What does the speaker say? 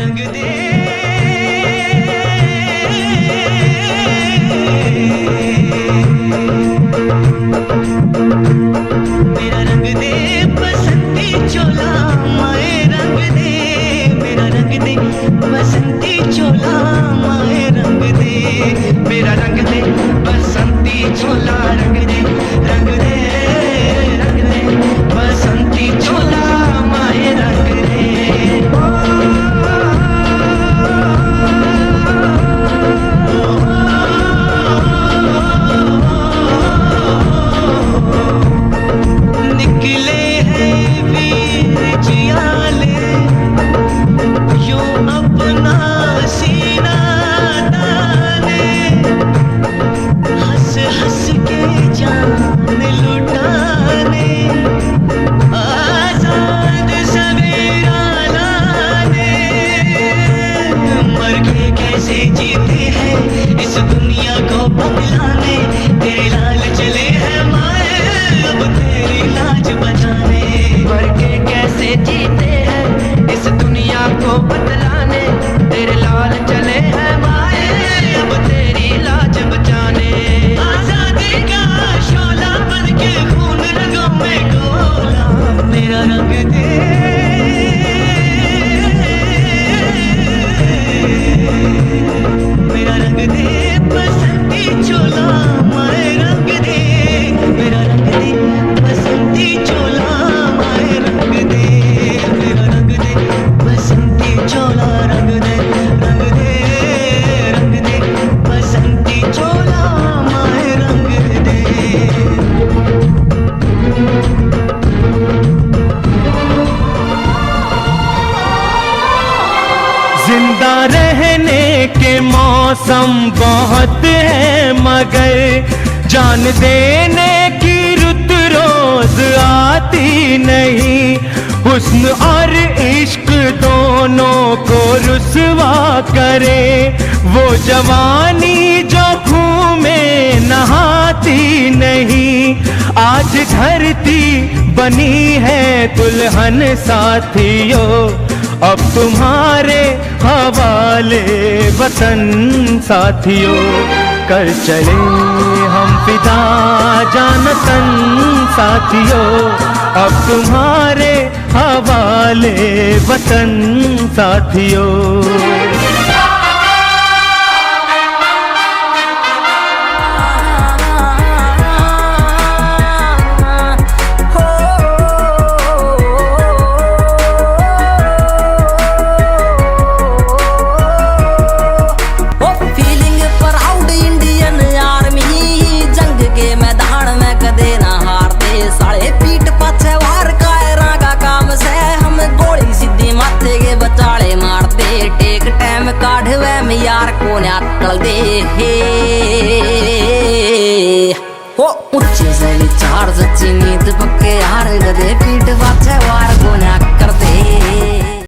रंग दे, मेरा रंग दे बसंती चोला, माए रंग दे, मेरा रंग दे बसंती चोला, माए रंग दे, मेरा रंग दे बसंती चोला, रंग दे, रंग दे, रंग दे बसंती चोला, माए रंग दे। निकले हैं वीर जियाले, यूं अपना सीना ताने, हंस हंस के जान लुटाने, आजाद सवेरा लाने, मर के कैसे जीते हैं इस दुनिया को बदलाने, तेरे लाल चले हैं माए अब तेरी लाज बचाने, मर के कैसे जीते हैं इस दुनिया को बदलाने, तेरे लाल चले हैं माए अब तेरी लाज बचाने, आजादी का शोला बन के खून रगों में डोला, मेरा रंग दे, मेरा रंग दे बसंती चोला, माए रंग दे, मेरा रंग दे बसंती चोला, माए रंग दे, मेरा रंग दे बसंती चोला, रंग दे, रंग दे, रंग दे बसंती चोला, माए रंग दे। जिंदा रहने के मौसम बहुत है मगर जान देने की रुत रोज आती नहीं, हुस्न और इश्क दोनों को रुसवा करे वो जवानी जो खून में नहाती नहीं, आज धरती बनी है दुल्हन साथियों, अब तुम्हारे हवाले वतन साथियों, कर चले हम फिदा जानतन साथियों, अब तुम्हारे हवाले वतन साथियों। काढ़वे में यार को अटल दे हो ऊंचे से विचार सच्ची नीत पक्के यार गदे पीठ पाछे वार को कर दे।